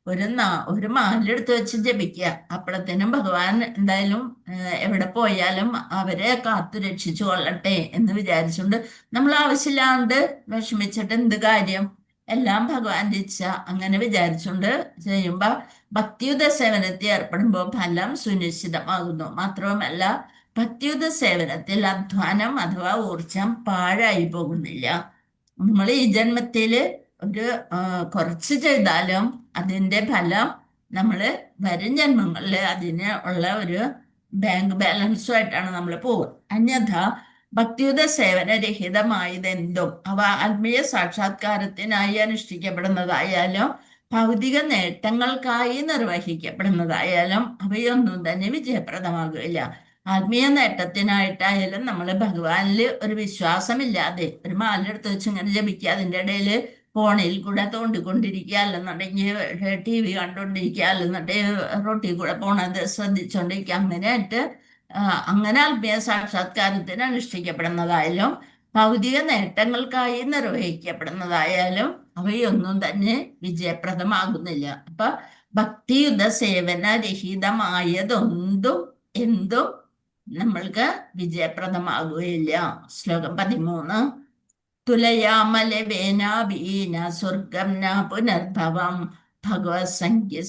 ഒരു മാലെടുത്ത് വെച്ച് ജപിക്കുക. അപ്പോഴത്തേനും ഭഗവാൻ എന്തായാലും എവിടെ പോയാലും അവരെ കാത്തു രക്ഷിച്ചു കൊള്ളട്ടെ എന്ന് വിചാരിച്ചുകൊണ്ട് നമ്മൾ ആവശ്യമില്ലാണ്ട് വിഷമിച്ചിട്ട് എന്ത് കാര്യം, എല്ലാം ഭഗവാന്റെ ഇച്ഛ അങ്ങനെ വിചാരിച്ചുകൊണ്ട് ചെയ്യുമ്പോ ഭക്തിയുത സേവനത്തിൽ ഏർപ്പെടുമ്പോൾ ഫലം സുനിശ്ചിതമാകുന്നു. മാത്രവുമല്ല, ഭക്തിയുത സേവനത്തിൽ അധ്വാനം അഥവാ ഊർജം പാഴായി പോകുന്നില്ല. നമ്മൾ ഈ ജന്മത്തില് കുറച്ച് ചെയ്താലും അതിന്റെ ഫലം നമ്മൾ വരും ജന്മങ്ങളിൽ അതിന് ഉള്ള ഒരു ബാങ്ക് ബാലൻസുമായിട്ടാണ് നമ്മൾ പോകുക. അന്യഥ ഭക്തിയുത സേവനരഹിതമായതെന്തും അവ ആത്മീയ സാക്ഷാത്കാരത്തിനായി അനുഷ്ഠിക്കപ്പെടുന്നതായാലും ഭൗതിക നേട്ടങ്ങൾക്കായി നിർവഹിക്കപ്പെടുന്നതായാലും അവയൊന്നും തന്നെ വിജയപ്രദമാകുകയില്ല. ആത്മീയ നേട്ടത്തിനായിട്ടായാലും നമ്മൾ ഭഗവാനിൽ ഒരു വിശ്വാസമില്ലാതെ ഒരു മാല എടുത്ത് വെച്ച് ഇങ്ങനെ ജപിക്കുക, അതിൻ്റെ ഇടയിൽ ഫോണിൽ കൂടെ തോണ്ടിക്കൊണ്ടിരിക്കുക, അല്ലെന്നുണ്ടെങ്കിൽ TV കണ്ടുകൊണ്ടിരിക്കുക, അല്ലെന്നുണ്ടെങ്കിൽ റോട്ടിൽ കൂടെ പോണത് ശ്രദ്ധിച്ചുകൊണ്ടിരിക്കുക, അങ്ങനെയായിട്ട് അങ്ങനെ ആത്മീയ സാക്ഷാത്കാരത്തിന് അനുഷ്ഠിക്കപ്പെടുന്നതായാലും ഭൗതിക നേട്ടങ്ങൾക്കായി നിർവഹിക്കപ്പെടുന്നതായാലും അവയൊന്നും തന്നെ വിജയപ്രദമാകുന്നില്ല. അപ്പൊ ഭക്തിയുത സേവന എന്തും നമ്മൾക്ക് വിജയപ്രദമാകുകയില്ല. ശ്ലോകം 13. തുലയാമലവേനാഭീന സ്വർഗം ന പുനർഭവം ഭഗവത്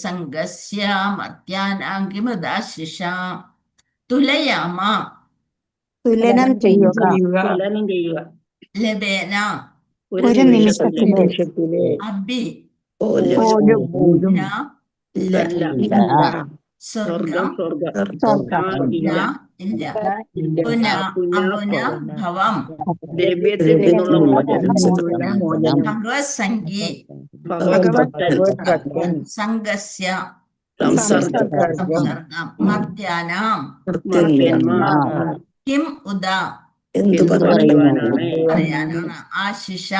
സംഗസ്യ മർത്യാനാങ്കിമുദാശിഷ. തുലയാമ തുലനം ചെയ്യുക. തുലനം ചെയ്യുക. ലവേന ഒരു നിമിഷത്തിലെ അഭി പോലും ന അല്ല സ്വർഗം സ്വർഗം ന ഇല്ല. പുന അപുന ഭവം ദ്രവ്യത്തിൽ നിന്നുള്ള മോചനം. ഭഗവത് സംഗി ഭഗവത് സംഗസ്യ സംസർഗം. മർത്യാനാം മർത്യന്മാർ കിം ഉദ എന്തു എന്ത് പറയുവാനാണ്? പറയാനാണ്. ആശിഷ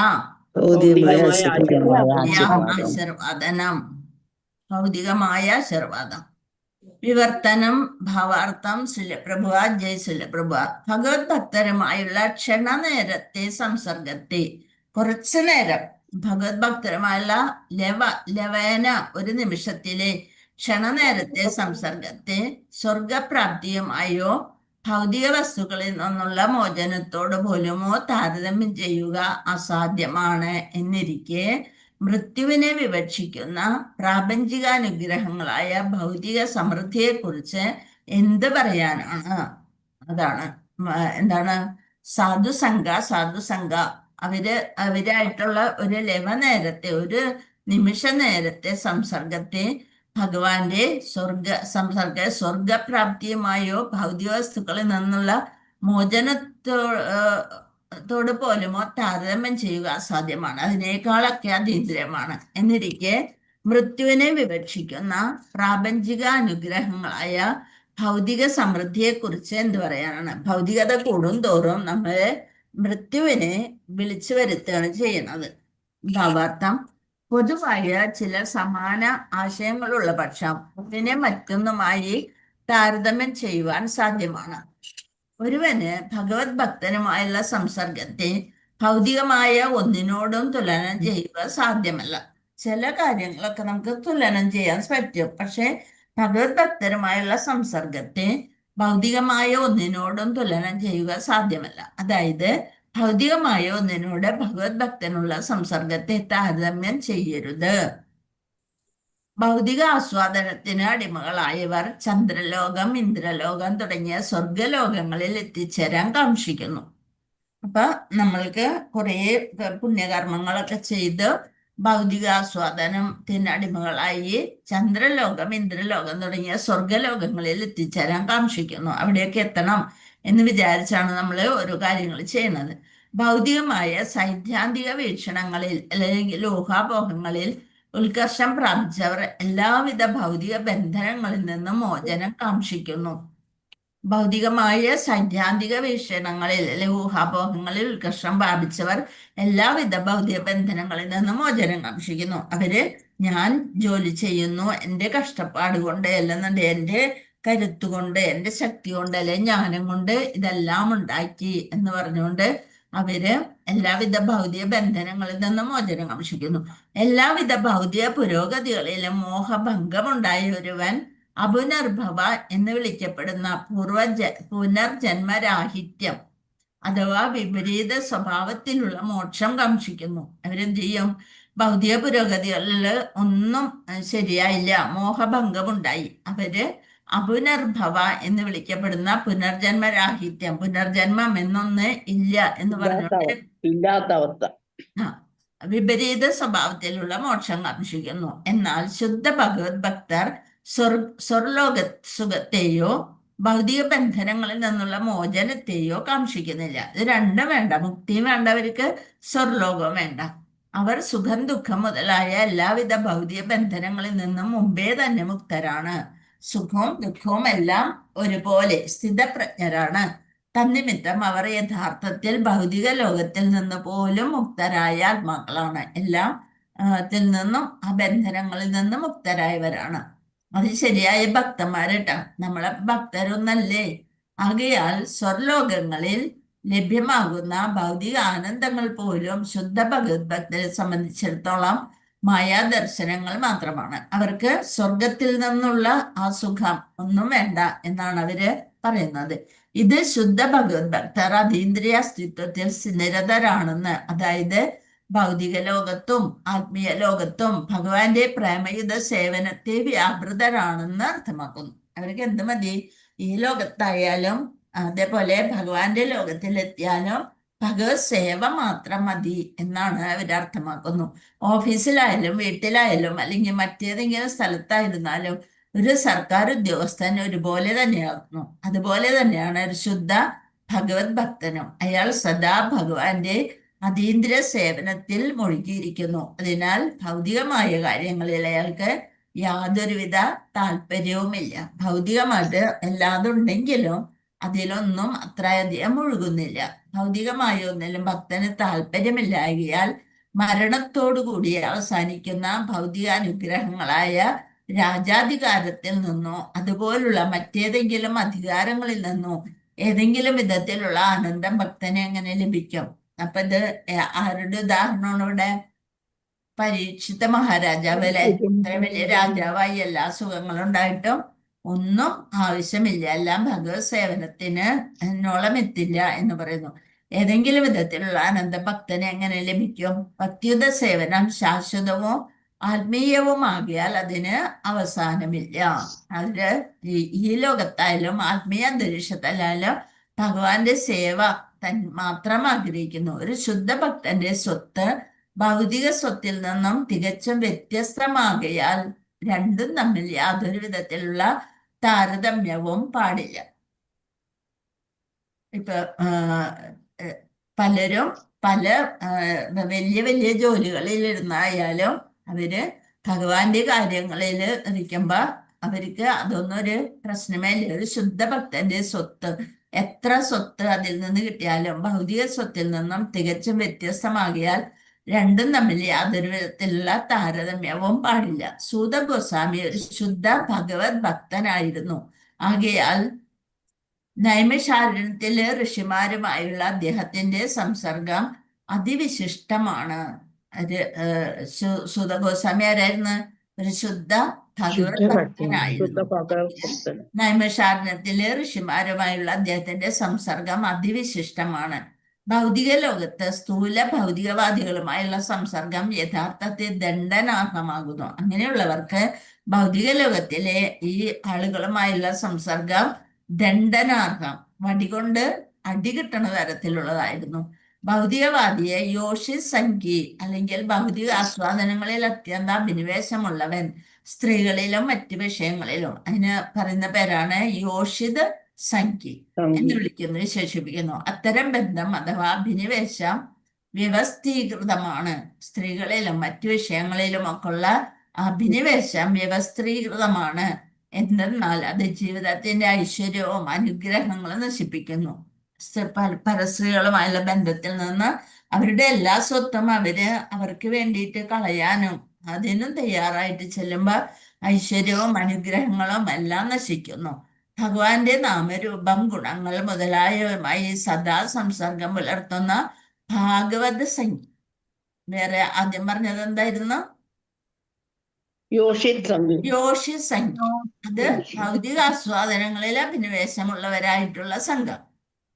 ഭൗതികമായ ആശീർവാദനം, ഭൗതികമായ ആശീർവാദം. വിവർത്തനം ഭാവാർത്ഥം സുലപ്രഭുവ ജയ് സുലപ്രഭുവ. ഭഗവത് ഭക്തരുമായുള്ള ക്ഷണനേരത്തെ സംസർഗത്തെ, കുറച്ചു നേരം ഭഗവത് ഭക്തരുമായുള്ള ലവേന ഒരു നിമിഷത്തിലെ ക്ഷണനേരത്തെ സംസർഗത്തെ സ്വർഗപ്രാപ്തിയുമായോ ഭൗതിക വസ്തുക്കളിൽ നിന്നുള്ള മോചനത്തോട് പോലുമോ താരതമ്യം ചെയ്യുക അസാധ്യമാണ് എന്നിരിക്കെ മൃത്യുവിനെ വിവക്ഷിക്കുന്ന പ്രാപഞ്ചികാനുഗ്രഹങ്ങളായ ഭൗതിക സമൃദ്ധിയെക്കുറിച്ച് എന്ത് പറയാനാണ്? അതാണ് എന്താണ് സാധുസംഘ അവരായിട്ടുള്ള ഒരു നേരത്തെ, ഒരു നിമിഷ നേരത്തെ സംസർഗത്തെ ഭഗവാന്റെ സ്വർഗപ്രാപ്തിയുമായോ ഭൗതിക വസ്തുക്കളിൽ നിന്നുള്ള മോചനത്തോട് പോലുമോ താരതമ്യം ചെയ്യുക അസാധ്യമാണ്, അതിനേക്കാളൊക്കെ അതീന്ദ്രിയമാണ് എന്നിരിക്കെ മൃത്യുവിനെ വിവക്ഷിക്കുന്ന പ്രാപഞ്ചിക അനുഗ്രഹങ്ങളായ ഭൗതിക സമൃദ്ധിയെക്കുറിച്ച് എന്ത് പറയാനാണ്? ഭൗതികത കൂടും തോറും നമ്മളെ മൃത്യുവിനെ വിളിച്ചു വരുത്തുകയാണ് ചെയ്യുന്നത്. ഭാവാർത്ഥം പൊതുവായ ചില സമാന ആശയങ്ങളുള്ള പക്ഷം ഒന്നിനെ മറ്റൊന്നുമായി താരതമ്യം ചെയ്യുവാൻ സാധ്യമാണ്. ഒരുവന് ഭഗവത് ഭക്തനുമായുള്ള സംസർഗത്തെ ഭൗതികമായ ഒന്നിനോടും തുലനം ചെയ്യുക സാധ്യമല്ല. ചില കാര്യങ്ങളൊക്കെ നമുക്ക് തുലനം ചെയ്യാൻ പറ്റും, പക്ഷെ ഭഗവത് ഭക്തരുമായുള്ള സംസർഗത്തെ ഭൗതികമായ ഒന്നിനോടും തുലനം ചെയ്യുക സാധ്യമല്ല. അതായത് ഭൗതികമായ ഒന്നിനോട് ഭഗവത് ഭക്തനുള്ള സംസർഗത്തെ താരതമ്യം ചെയ്യരുത്. ഭൗതിക ആസ്വാദനത്തിന് അടിമകളായവർ ചന്ദ്രലോകം, ഇന്ദ്രലോകം തുടങ്ങിയ സ്വർഗലോകങ്ങളിൽ എത്തിച്ചേരാൻ കാക്ഷിക്കുന്നു. അപ്പൊ നമ്മൾക്ക് കുറേ പുണ്യകർമ്മങ്ങളൊക്കെ ചെയ്ത് ഭൗതിക ആസ്വാദനത്തിന് അടിമകളായി ചന്ദ്രലോകം, ഇന്ദ്രലോകം തുടങ്ങിയ സ്വർഗലോകങ്ങളിൽ എത്തിച്ചേരാൻ കാക്ഷിക്കുന്നു. അവിടെയൊക്കെ എത്തണം എന്ന് വിചാരിച്ചാണ് നമ്മൾ ഓരോ കാര്യങ്ങൾ ചെയ്യുന്നത്. ഭൗതികമായ സൈദ്ധാന്തിക വീക്ഷണങ്ങളിൽ അല്ലെങ്കിൽ ഊഹാപോഹങ്ങളിൽ ഉത്കർഷം പ്രാപിച്ചവർ എല്ലാവിധ ഭൗതിക ബന്ധനങ്ങളിൽ നിന്നും മോചനം കാക്ഷിക്കുന്നു. ഭൗതികമായ സൈദ്ധാന്തിക വീക്ഷണങ്ങളിൽ അല്ലെങ്കിൽ ഊഹാപോഹങ്ങളിൽ ഉത്കർഷം പ്രാപിച്ചവർ എല്ലാവിധ ഭൗതിക ബന്ധനങ്ങളിൽ നിന്നും മോചനം കാക്ഷിക്കുന്നു. അവര് ഞാൻ ജോലി ചെയ്യുന്നു, എൻ്റെ കഷ്ടപ്പാട് കൊണ്ട്, അല്ലെന്നുണ്ട് എൻ്റെ കരുത്തുകൊണ്ട്, എൻ്റെ ശക്തി കൊണ്ട്, അല്ലെ ജ്ഞാനം കൊണ്ട് ഇതെല്ലാം ഉണ്ടാക്കി എന്ന് പറഞ്ഞുകൊണ്ട് അവര് എല്ലാവിധ ഭൗതിക ബന്ധനങ്ങളിൽ നിന്നും മോചനം കാക്ഷിക്കുന്നു. എല്ലാവിധ ഭൗതിക പുരോഗതികളിലും മോഹഭംഗമുണ്ടായ ഒരുവൻ അപുനർഭവ എന്ന് വിളിക്കപ്പെടുന്ന പുനർജന്മരാഹിത്യം അഥവാ വിപരീത സ്വഭാവത്തിലുള്ള മോക്ഷം കാക്ഷിക്കുന്നു. അവരെന്ത് ചെയ്യും? ഭൗതിക പുരോഗതികളിൽ ഒന്നും ശരിയായില്ല, മോഹഭംഗമുണ്ടായി. അവര് അപുനർഭവ എന്ന് വിളിക്കപ്പെടുന്ന പുനർജന്മരാഹിത്യം, പുനർജന്മം എന്നൊന്ന് ഇല്ല എന്ന് പറഞ്ഞിട്ട് ഇല്ലാത്ത അവസ്ഥ. വിപരീത സ്വഭാവത്തിലുള്ള മോക്ഷം കാക്ഷിക്കുന്നു. എന്നാൽ ശുദ്ധ ഭഗവത് ഭക്തർ സ്വർലോക സുഖത്തെയോ ഭൗതിക ബന്ധനങ്ങളിൽ നിന്നുള്ള മോചനത്തെയോ കാക്ഷിക്കുന്നില്ല. ഇത് രണ്ടും വേണ്ട, മുക്തിയും വേണ്ട അവർക്ക്, സ്വർലോകവും വേണ്ട. അവർ സുഖം ദുഃഖം മുതലായ എല്ലാവിധ ഭൗതിക ബന്ധനങ്ങളിൽ നിന്നും മുമ്പേ തന്നെ മുക്തരാണ്. സുഖവും ദുഃഖവും എല്ലാം ഒരുപോലെ സ്ഥിതപ്രജ്ഞരാണ്. തന്നിമിത്തം അവർ യഥാർത്ഥത്തിൽ ഭൗതിക ലോകത്തിൽ നിന്ന് പോലും മുക്തരായ ആത്മാക്കളാണ്. എല്ലാം ത്തിൽ നിന്നും ആ ബന്ധനങ്ങളിൽ നിന്ന് മുക്തരായവരാണ്. അത് ശരിയായ ഭക്തന്മാരട്ടാ, നമ്മളെ ഭക്തരൊന്നല്ലേ. ആകയാൽ സ്വർലോകങ്ങളിൽ ലഭ്യമാകുന്ന ഭൗതിക ആനന്ദങ്ങൾ പോലും ശുദ്ധ ഭഗവത് ഭക്തരെ സംബന്ധിച്ചിടത്തോളം മായാദർശനങ്ങൾ മാത്രമാണ്. അവർക്ക് സ്വർഗത്തിൽ നിന്നുള്ള ആ സുഖം ഒന്നും വേണ്ട എന്നാണ് അവര് പറയുന്നത്. ഇത് ശുദ്ധ ഭഗവത് ഭക്തർ അതീന്ദ്രിയ അസ്തിത്വത്തിൽ നിരതരാണെന്ന്, അതായത് ഭൗതിക ലോകത്തും ആത്മീയ ലോകത്തും ഭഗവാന്റെ പ്രേമയുധ സേവനത്തെ വ്യാപൃതരാണെന്ന് അർത്ഥമാക്കുന്നു. അവർക്ക് എന്ത് മതി? ഈ ലോകത്തായാലും അതേപോലെ ഭഗവാന്റെ ലോകത്തിലെത്തിയാലും ഭഗവത് സേവ മാത്രം മതി എന്നാണ് അവർ അർത്ഥമാക്കുന്നു. ഓഫീസിലായാലും വീട്ടിലായാലും അല്ലെങ്കിൽ മറ്റേതെങ്കിലും സ്ഥലത്തായിരുന്നാലും ഒരു സർക്കാർ ഉദ്യോഗസ്ഥൻ ഒരുപോലെ തന്നെയാകുന്നു. അതുപോലെ തന്നെയാണ് ഒരു ശുദ്ധ ഭഗവത് ഭക്തനും. അയാൾ സദാ ഭഗവാന്റെ അതീന്ദ്രിയ സേവനത്തിൽ മുഴുകിയിരിക്കുന്നു. അതിനാൽ ഭൗതികമായ കാര്യങ്ങളിൽ അയാൾക്ക് യാതൊരുവിധ താല്പര്യവുമില്ല. ഭൗതികമായിട്ട് എല്ലാതുണ്ടെങ്കിലും അതിലൊന്നും അത്രയധികം മുഴുകുന്നില്ല. ഭൗതികമായ ഒന്നിലും ഭക്തന് താല്പര്യമില്ലായകയാൽ മരണത്തോടുകൂടി അവസാനിക്കുന്ന ഭൗതിക അനുഗ്രഹങ്ങളായ രാജാധികാരത്തിൽ നിന്നോ അതുപോലുള്ള മറ്റേതെങ്കിലും അധികാരങ്ങളിൽ നിന്നോ ഏതെങ്കിലും വിധത്തിലുള്ള ആനന്ദം ഭക്തനെ എങ്ങനെ ലഭിക്കും? അപ്പൊ ഇത് ആരുടെ ഉദാഹരണമാണ് ഇവിടെ? പരീക്ഷിത മഹാരാജാവ് അല്ലെ, ഇത്ര വലിയ രാജാവായി എല്ലാ സുഖങ്ങളും ഉണ്ടായിട്ടും ഒന്നും ആവശ്യമില്ല, എല്ലാം ഭഗവത് സേവനത്തിന് എന്നോളം എത്തില്ല എന്ന് പറയുന്നു. ഏതെങ്കിലും വിധത്തിലുള്ള ആനന്ദ ഭക്തനെ എങ്ങനെ ലഭിക്കും? ഭക്തിയുത സേവനം ശാശ്വതവും ആത്മീയവുമാകിയാൽ അതിന് അവസാനമില്ല. അതില് ഈ ലോകത്തായാലും ആത്മീയ അന്തരീക്ഷത്തിലായാലും ഭഗവാന്റെ സേവ മാത്രം ആഗ്രഹിക്കുന്നു. ഒരു ശുദ്ധ ഭക്തന്റെ സ്വത്ത് ഭൗതിക സ്വത്തിൽ നിന്നും തികച്ചും വ്യത്യസ്തമാകയാൽ രണ്ടും തമ്മിൽ യാതൊരു വിധത്തിലുള്ള താരതമ്യവും പാടില്ല. ഇപ്പൊ പലരും പല വലിയ വലിയ ജോലികളിൽ ഇരുന്നായാലും അവര് ഭഗവാന്റെ കാര്യങ്ങളിൽ ഇരിക്കുമ്പോ അവർക്ക് അതൊന്നും ഒരു പ്രശ്നമേ ഇല്ല. ഒരു ശുദ്ധ ഭക്തന്റെ സ്വത്ത് എത്ര സ്വത്ത് അതിൽ നിന്ന് കിട്ടിയാലും ഭൗതിക സ്വത്തിൽ നിന്നും തികച്ചും വ്യത്യസ്തമാകിയാൽ രണ്ടും തമ്മിൽ യാതൊരു വിധത്തിലുള്ള താരതമ്യവും പാടില്ല. സൂത ഗോസ്വാമി ഒരു ശുദ്ധ ഭഗവത് ഭക്തനായിരുന്നു. ആകയാൽ നൈമിഷാരണ്യത്തിലെ ഋഷിമാരുമായുള്ള അദ്ദേഹത്തിന്റെ സംസർഗം അതിവിശിഷ്ടമാണ്. സൂത ഗോസ്വാമി ആരായിരുന്നു? ഒരു ശുദ്ധ ഭഗവത് ഭക്തനായിരുന്നു. നൈമിഷാരണ്യത്തിലെ ഋഷിമാരുമായുള്ള അദ്ദേഹത്തിന്റെ സംസർഗം അതിവിശിഷ്ടമാണ്. ഭൗതിക ലോകത്ത് സ്ഥൂല ഭൗതികവാദികളുമായുള്ള സംസർഗം യഥാർത്ഥത്തിൽ ദണ്ഡനാർഹമാകുന്നു. അങ്ങനെയുള്ളവർക്ക് ഭൗതിക ലോകത്തിലെ ഈ ആളുകളുമായുള്ള സംസർഗം ദണ്ഡനാർഹം, വടികൊണ്ട് അടി കിട്ടുന്ന തരത്തിലുള്ളതായിരുന്നു. ഭൗതികവാദിയെ യോഷി സംഖി അല്ലെങ്കിൽ ഭൗതിക ആസ്വാദനങ്ങളിൽ അത്യന്ത അഭിനിവേശമുള്ളവൻ, സ്ത്രീകളിലും മറ്റു വിഷയങ്ങളിലും, അതിന് പറയുന്ന പേരാണ് യോഷിത് സംഖി എന്ന് വിശേഷിപ്പിക്കുന്നു. അത്തരം ബന്ധം അഥവാ അഭിനിവേശം വ്യവസ്ഥീകൃതമാണ്. സ്ത്രീകളിലും മറ്റു വിഷയങ്ങളിലും ഒക്കെ ഉള്ള അഭിനിവേശം വ്യവസ്ഥീകൃതമാണ്. എന്തെന്നാൽ അത് ജീവിതത്തിന്റെ ഐശ്വര്യവും അനുഗ്രഹങ്ങളും നശിപ്പിക്കുന്നു. പരസ്ത്രീകളുമായുള്ള ബന്ധത്തിൽ നിന്ന് അവരുടെ എല്ലാ സ്വത്തും അവർക്ക് വേണ്ടിയിട്ട് കളയാനും അതിനും തയ്യാറായിട്ട് ചെല്ലുമ്പോൾ ഐശ്വര്യവും അനുഗ്രഹങ്ങളും എല്ലാം നശിക്കുന്നു. ഭഗവാന്റെ നാമരൂപം ഗുണങ്ങൾ മുതലായവയുമായി സദാ സംസർഗം പുലർത്തുന്ന ഭാഗവത സംഖ്യ. വേറെ ആദ്യം പറഞ്ഞത് എന്തായിരുന്നു? യോഷി സംഖ്യ. അത് ഭൗതിക ആസ്വാദനങ്ങളിൽ അഭിനിവേശമുള്ളവരായിട്ടുള്ള സംഘം.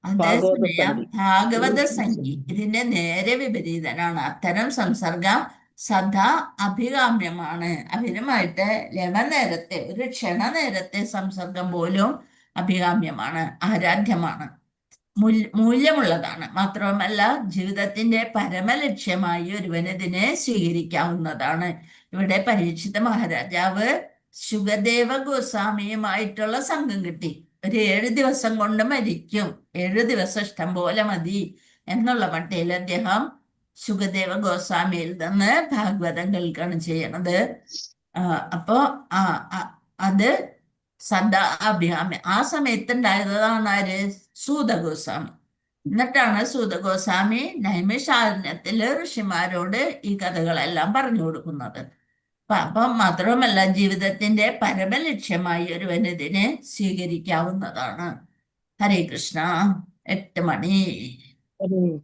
അതേസമയം ഭാഗവത സംഖ്യ ഇതിന്റെ നേരെ വിപരീതനാണ്. അത്തരം സംസർഗം സദാ അഭികാമ്യമാണ്. അവരുമായിട്ട് ലവനേരത്തെ ഒരു ക്ഷണനേരത്തെ സംസർഗം പോലും അഭികാമ്യമാണ്, ആരാധ്യമാണ്. മൂല്യമുള്ളതാണ്. മാത്രമല്ല ജീവിതത്തിന്റെ പരമലക്ഷ്യമായി ഒരുവന് ഇതിനെ സ്വീകരിക്കാവുന്നതാണ്. ഇവിടെ പരീക്ഷിത മഹാരാജാവ് ശുകദേവ ഗോസ്വാമിയുമായിട്ടുള്ള സംഘം കിട്ടി. ഒരു 7 ദിവസം കൊണ്ട് മരിക്കും, 7 ദിവസം ഇഷ്ടം പോലെ മതി എന്നുള്ള മട്ടിൽ അദ്ദേഹം ശുകദേവ ഗോസ്വാമിയിൽ നിന്ന് ഭാഗവതം കേൾക്കാണ് ചെയ്യണത്. അപ്പോ അത് സദാ അഭിരാമി ആ സമയത്ത് ഉണ്ടായതാണ് ആര്? സൂത ഗോസ്വാമി. എന്നിട്ടാണ് സൂത ഗോസ്വാമി നൈമിഷാരണ്യത്തില് ഋഷിമാരോട് ഈ കഥകളെല്ലാം പറഞ്ഞു കൊടുക്കുന്നത്. അപ്പം മാത്രമല്ല ജീവിതത്തിന്റെ പരമലക്ഷ്യമായി ഒരുവൻ ഇതിനെ സ്വീകരിക്കാവുന്നതാണ്. ഹരേ കൃഷ്ണ. 8 മണി.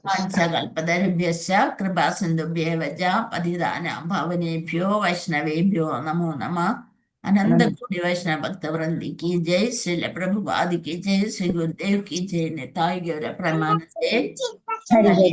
പഞ്ചകൽപതരുഭ്യശ്ച കൃപാസിന്ധുഭ്യേവ ച പതിതാനാം പാവനേഭ്യോ വൈഷ്ണവേഭ്യോ നമോ നമഃ. अनंत वैष्णव भक्त वृंदी की जय, श्रील प्रभुपाद की जय, श्री गुरुदेव की जय, निताय गौर प्रेमानंदे। हरि हरि।